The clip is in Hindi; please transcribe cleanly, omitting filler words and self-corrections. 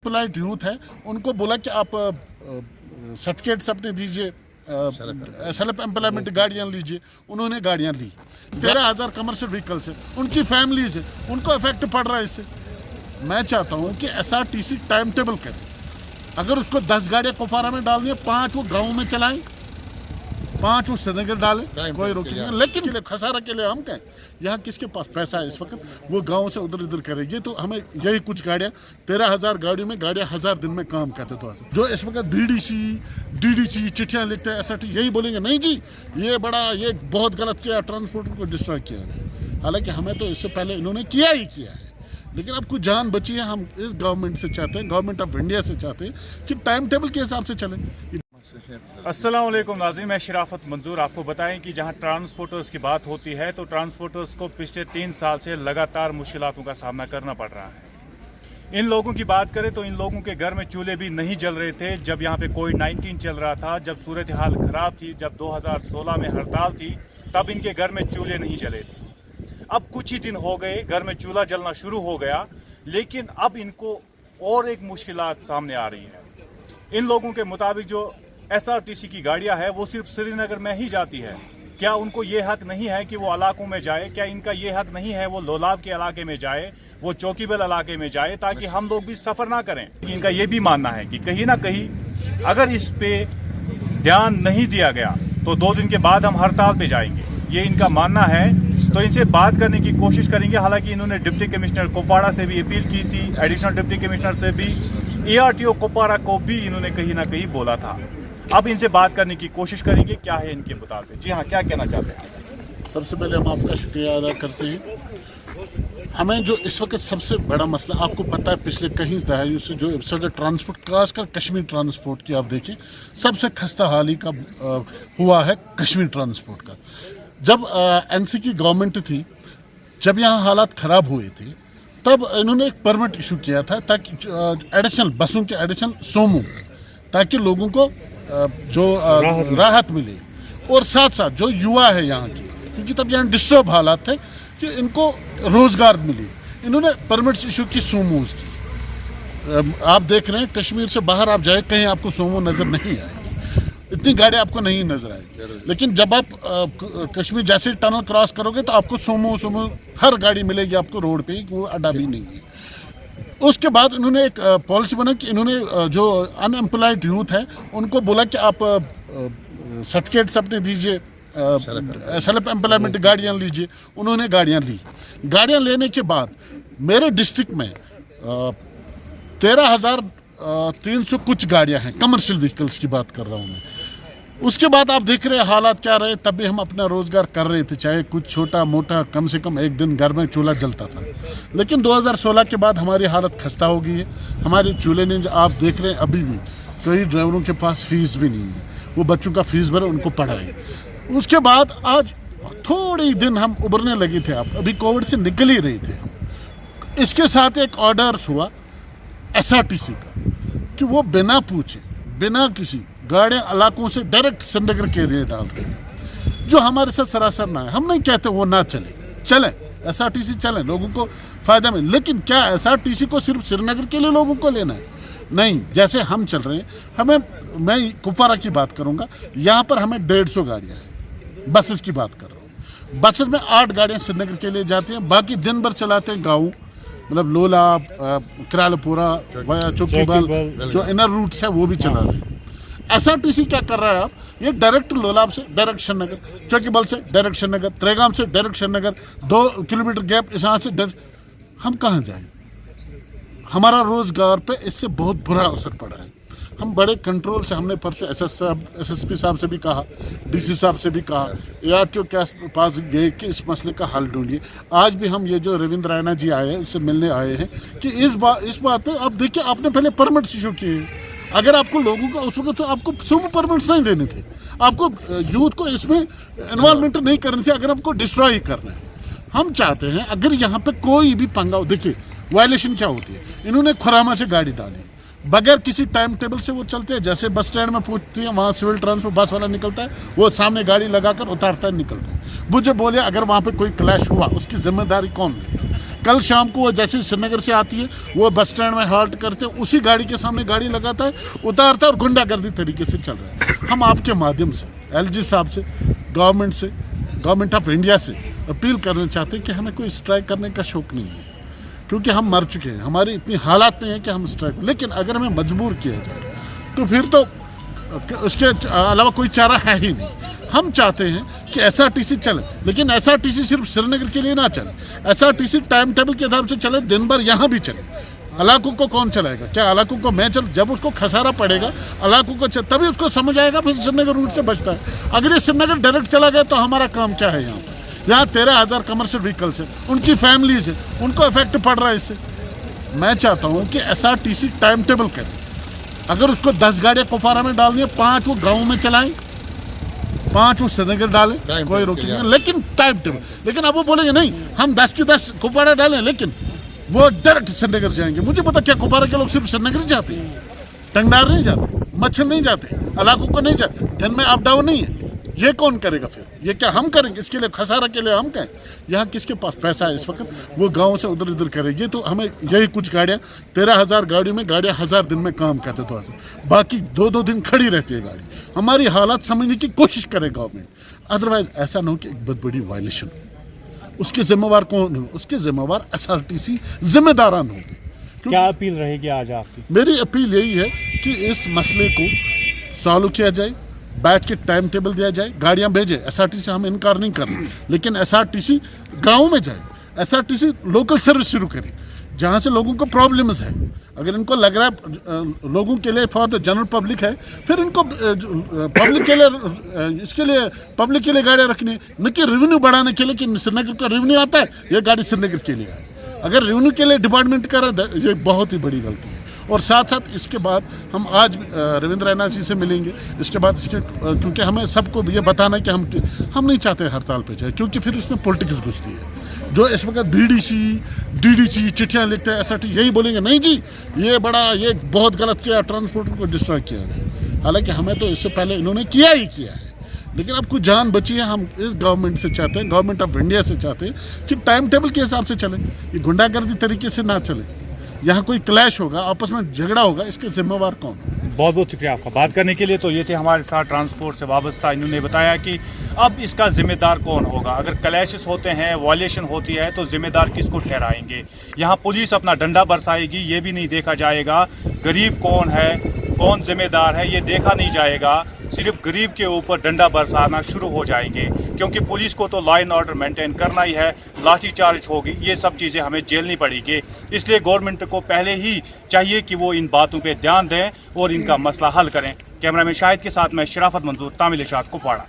पोलाइट यूथ है, उनको बोला कि आप सर्टिफिकेट्स अपने दीजिए, सेल्फ एम्प्लॉयमेंट गाड़ियाँ लीजिए। उन्होंने गाड़ियाँ ली। 13,000 कमर्शियल व्हीकल्स है, उनकी फैमिलीज है, उनको इफेक्ट पड़ रहा है इससे। मैं चाहता हूँ कि एसआरटीसी टाइम टेबल करे। अगर उसको 10 गाड़ियाँ कुपवारा में डालनी है, 5 वो गाँव में चलाएं, 5 वो श्रीनगर डालें, कोई रोक नहीं। लेकिन खसारा के लिए हम कहें, यहाँ किसके पास पैसा है इस वक्त, वो गांव से उधर इधर करेगी। तो हमें यही कुछ गाड़ियाँ, 13,000 गाड़ियों में गाड़ियाँ 1000 दिन में काम करते। तो जो इस वक्त डीडीसी चिट्ठियाँ लिखते हैं, एसआरटी यही बोलेंगे नहीं जी ये बहुत गलत किया, ट्रांसपोर्ट को डिस्ट्रॉय किया। हालांकि हमें तो इससे पहले इन्होंने किया ही किया है, लेकिन अब कुछ जान बची है। हम इस गवर्नमेंट से चाहते हैं, गवर्नमेंट ऑफ इंडिया से चाहते हैं कि टाइम टेबल के हिसाब से चलें। अस्सलामुअलैकुम नाज़रीन, मैं शराफत मंजूर। आपको बताएं कि जहां ट्रांसपोर्टर्स की बात होती है तो ट्रांसपोर्टर्स को पिछले 3 साल से लगातार मुश्किलातों का सामना करना पड़ रहा है। इन लोगों की बात करें तो इन लोगों के घर में चूल्हे भी नहीं जल रहे थे जब यहाँ पे कोविड-19 चल रहा था, जब सूरत हाल ख़राब थी, जब 2016 में हड़ताल थी, तब इनके घर में चूल्हे नहीं जले थे। अब कुछ ही दिन हो गए, घर में चूल्हा जलना शुरू हो गया, लेकिन अब इनको और एक मुश्किलात सामने आ रही है। इन लोगों के मुताबिक जो एसआरटीसी की गाड़ियां है वो सिर्फ श्रीनगर में ही जाती है। क्या उनको ये हक नहीं है कि वो इलाकों में जाए? क्या इनका ये हक नहीं है वो लोलाब के इलाके में जाए, वो चौकीबल इलाके में जाए, ताकि हम लोग भी सफ़र ना करें? इनका ये भी मानना है कि कहीं ना कहीं अगर इस पे ध्यान नहीं दिया गया तो 2 दिन के बाद हम हड़ताल पे जाएंगे, ये इनका मानना है। तो इनसे बात करने की कोशिश करेंगे। हालांकि इन्होंने डिप्टी कमिश्नर कुपवाड़ा से भी अपील की थी, एडिशनल डिप्टी कमिश्नर से भी, ARTO कुपवाड़ा को भी इन्होंने कहीं ना कहीं बोला था। अब इनसे बात करने की कोशिश करेंगे क्या है इनके मुताबिक। जी हाँ, क्या कहना चाहते हैं? सबसे पहले हम आपका शुक्रिया अदा करते हैं। हमें जो इस वक्त सबसे बड़ा मसला, आपको पता है पिछले कई दहाइयों से जो इस वक्त ट्रांसपोर्ट, खासकर कश्मीर ट्रांसपोर्ट की आप देखें, सबसे खस्ता हाली का हुआ है कश्मीर ट्रांसपोर्ट का। जब NC की गवर्नमेंट थी, जब यहाँ हालात ख़राब हुए थे, तब इन्होंने एक परमिट इशू किया था ताकि एडिशनल बसों के एडिशनल सोमो, ताकि लोगों को जो राहत मिले, और साथ साथ जो युवा है यहाँ की, क्योंकि तब यहाँ डिस्टर्ब हालात थे, कि इनको रोज़गार मिले। इन्होंने परमिट्स इशू की सोमोज की। आप देख रहे हैं कश्मीर से बाहर आप जाए, कहीं आपको सोमो नज़र नहीं आएगी, इतनी गाड़ी आपको नहीं नज़र आएगी। लेकिन जब आप कश्मीर जैसे टनल क्रॉस करोगे तो आपको सोमो हर गाड़ी मिलेगी आपको रोड पे, वो अड्डा भी नहीं है। उसके बाद इन्होंने एक पॉलिसी बना कि इन्होंने जो अनएम्प्लॉयड यूथ है, उनको बोला कि आप सर्टिफिकेट्स अपने दीजिए, सेल्फ एम्प्लॉयमेंट गाड़ियाँ लीजिए। उन्होंने गाड़ियाँ ली। गाड़ियाँ लेने के बाद मेरे डिस्ट्रिक्ट में 13,300 कुछ गाड़ियाँ हैं, कमर्शियल व्हीकल्स की बात कर रहा हूँ मैं। उसके बाद आप देख रहे हैं हालात क्या रहे। तब भी हम अपना रोज़गार कर रहे थे, चाहे कुछ छोटा मोटा, कम से कम एक दिन घर में चूल्हा जलता था। लेकिन 2016 के बाद हमारी हालत खस्ता हो गई है। हमारे चूल्हे ने, आप देख रहे हैं अभी भी कई ड्राइवरों के पास फीस भी नहीं है, वो बच्चों का फीस भरे, उनको पढ़ाए। उसके बाद आज थोड़े दिन हम उभरने लगे थे, आप अभी कोविड से निकल ही रहे थे हम। इसके साथ एक ऑर्डर्स हुआ एसआरटीसी का कि वो बिना पूछे, बिना किसी गाड़ियाँ इलाकों से डायरेक्ट श्रीनगर के लिए डाल रहे हैं, जो हमारे साथ सरासर ना है। हम नहीं कहते वो ना चले एसआरटीसी चले, लोगों को फ़ायदा मिले। लेकिन क्या एसआरटीसी को सिर्फ श्रीनगर के लिए लोगों को लेना है? नहीं, जैसे हम चल रहे हैं, मैं कुपवारा की बात करूँगा, यहाँ पर हमें 150 गाड़ियाँ हैं। बसेस की बात कर रहा हूँ, बसेस में 8 गाड़ियाँ श्रीनगर के लिए जाती हैं, बाकी दिन भर चलाते हैं गाँव, मतलब लोला, किरालपुरा, चौकीबल, जो इनर रूट्स है वो भी चला रहे हैं। एसआरटीसी क्या कर रहा है, आप ये डायरेक्ट लोलाब से डायरेक्ट श्रीनगर, चौकीबल से डायरेक्ट श्रीनगर, त्रेगाम से डायरेक्ट श्रीनगर, 2 किलोमीटर गैप इस यहाँ से हम कहाँ जाएं? हमारा रोज़गार पे इससे बहुत बुरा असर पड़ा है। हम बड़े कंट्रोल से, हमने परसों SSP साहब से भी कहा, DC साहब से भी कहा, ARTO के पास गए कि इस मसले का हल ढूंढिए। आज भी हम ये जो रविंद्र रैना जी आए हैं, उससे मिलने आए हैं कि इस बात पे आप देखिए, आपने पहले परमिट्स इशू किए। अगर आपको लोगों का उस वक्त तो आपको सोमो परमिट्स नहीं देने थे, आपको यूथ को इसमें इन्वॉल्वमेंट नहीं करनी थी, अगर आपको डिस्ट्रॉय ही करना है। हम चाहते हैं अगर यहाँ पे कोई भी पंगा हो, देखिए वायलेशन क्या होती है। इन्होंने खुरामा से गाड़ी डाली, बगैर किसी टाइम टेबल से वो चलते हैं। जैसे बस स्टैंड में पूछती है, वहाँ सिविल ट्रांसपोर्ट बस वाला निकलता है, वो सामने गाड़ी लगाकर उतारता है, निकलता है। मुझे बोले अगर वहाँ पे कोई क्लैश हुआ उसकी जिम्मेदारी कौन है? कल शाम को वो जैसे श्रीनगर से आती है वो बस स्टैंड में हाल्ट करते, उसी गाड़ी के सामने गाड़ी लगाता है, उतारता है और गुंडागर्दी तरीके से चल रहा है। हम आपके माध्यम से एलजी साहब से, गवर्नमेंट ऑफ इंडिया से अपील करना चाहते हैं कि हमें कोई स्ट्राइक करने का शौक नहीं है, क्योंकि हम मर चुके हैं, हमारी इतनी हालात नहीं है कि हम स्ट्राइक, लेकिन अगर हमें मजबूर किया जाए तो फिर तो उसके अलावा कोई चारा है ही नहीं। हम चाहते हैं कि एसआरटीसी चले, लेकिन एसआरटीसी सिर्फ श्रीनगर के लिए ना चले, एसआरटीसी टाइम टेबल के हिसाब से चले, दिन भर यहाँ भी चले। इलाकों को कौन चलाएगा? क्या इलाकों को मैं चल, जब उसको खसारा पड़ेगा इलाकों को तभी उसको समझ आएगा, फिर श्रीनगर रूट से बचता है। अगर ये श्रीनगर डायरेक्ट चला गया तो हमारा काम क्या है? यहाँ 13,000 कमर्शियल व्हीकल्स है, उनकी फैमिलीज है, उनको इफेक्ट पड़ रहा है इससे। मैं चाहता हूँ कि एसआरटीसी टाइम टेबल करे, अगर उसको 10 गाड़ियाँ कुपवारा में डालनी है, 5 वो गाँव में चलाएं, 5 वो श्रीनगर डालें, कोई रोकेगा, लेकिन टाइम टेबल। लेकिन अब वो बोलेंगे नहीं हम 10 की 10 कुपवारा डालें, लेकिन वो डायरेक्ट श्रीनगर जाएंगे। मुझे पता क्या कुपवारा के लोग सिर्फ श्रीनगर जाते हैं, टंगडार नहीं जाते, मच्छर नहीं जाते, इलाकों को नहीं जाते, दिन में अप डाउन नहीं है। ये कौन करेगा फिर? ये क्या हम करेंगे? इसके लिए खसारा के लिए हम कहें? यहाँ किसके पास पैसा है इस वक्त? वो गाँव से उधर इधर करेगी। तो हमें यही कुछ गाड़ियाँ, 13,000 गाड़ियों में गाड़ियाँ 1000 दिन में काम करते, तो बाकी 2-2 दिन खड़ी रहती है गाड़ी। हमारी हालात समझने की कोशिश करे गवर्नमेंट, अदरवाइज ऐसा ना हो कि एक बहुत बड़ी वायलेशन। उसके जिम्मेवार कौन हो? उसके जिम्मेवार एसआरटीसी जिम्मेदारान होंगे। क्या अपील रहेगी आज आपकी? मेरी अपील यही है कि इस मसले को सॉल्व किया जाए, बैठ के टाइम टेबल दिया जाए, गाड़ियां भेजे। एसआरटीसी हम इनकार नहीं कर रहे, लेकिन एसआरटीसी गाँव में जाए, एसआरटीसी लोकल सर्विस शुरू करे जहाँ से लोगों को प्रॉब्लम्स है। अगर इनको लग रहा है लोगों के लिए फॉर द जनरल पब्लिक है, फिर इनको पब्लिक के लिए, इसके लिए पब्लिक के लिए गाड़ियाँ रखनी है, न कि रेवेन्यू बढ़ाने के लिए कि श्रीनगर का रेवेन्यू आता है, ये गाड़ी श्रीनगर के लिए है। अगर रेवेन्यू के लिए डिपार्टमेंट कर रहा है, ये बहुत ही बड़ी गलती है। और साथ साथ इसके बाद हम आज रविंद्र रैना जी से मिलेंगे, इसके बाद इसके क्योंकि हमें सबको ये बताना है कि हम नहीं चाहते हड़ताल पे जाए, क्योंकि फिर इसमें पॉलिटिक्स घुसती है। जो इस वक्त बीडीसी डीडीसी चिट्ठियाँ लिखते हैं, एसआरटी यही बोलेंगे नहीं जी ये बहुत गलत किया, ट्रांसपोर्टर को डिस्ट्रॉय किया गया। हालांकि हमें तो इससे पहले इन्होंने किया ही किया है, लेकिन अब कुछ जान बची है। हम इस गवर्नमेंट से चाहते हैं, गवर्नमेंट ऑफ इंडिया से चाहते हैं कि टाइम टेबल के हिसाब से चले, ये गुंडागर्दी तरीके से ना चले। यहाँ कोई क्लैश होगा, आपस में झगड़ा होगा, इसके जिम्मेवार कौन? बहुत बहुत शुक्रिया आपका बात करने के लिए। तो ये थे हमारे साथ ट्रांसपोर्ट से वाबस्ता, इन्होंने बताया कि अब इसका जिम्मेदार कौन होगा। अगर क्लैशेस होते हैं, वॉयलेशन होती है, तो जिम्मेदार किसको ठहराएंगे? यहाँ पुलिस अपना डंडा बरसाएगी, ये भी नहीं देखा जाएगा गरीब कौन है, कौन जिम्मेदार है, ये देखा नहीं जाएगा। सिर्फ गरीब के ऊपर डंडा बरसाना शुरू हो जाएंगे, क्योंकि पुलिस को तो लॉ एंड ऑर्डर मेंटेन करना ही है, लाठीचार्ज होगी, ये सब चीज़ें हमें झेलनी पड़ेगी। इसलिए गवर्नमेंट को पहले ही चाहिए कि वो इन बातों पे ध्यान दें और इनका मसला हल करें। कैमरामैन शाहिद के साथ मैं शराफत मंजूर, तामिल इरशाद, कुपवाड़ा।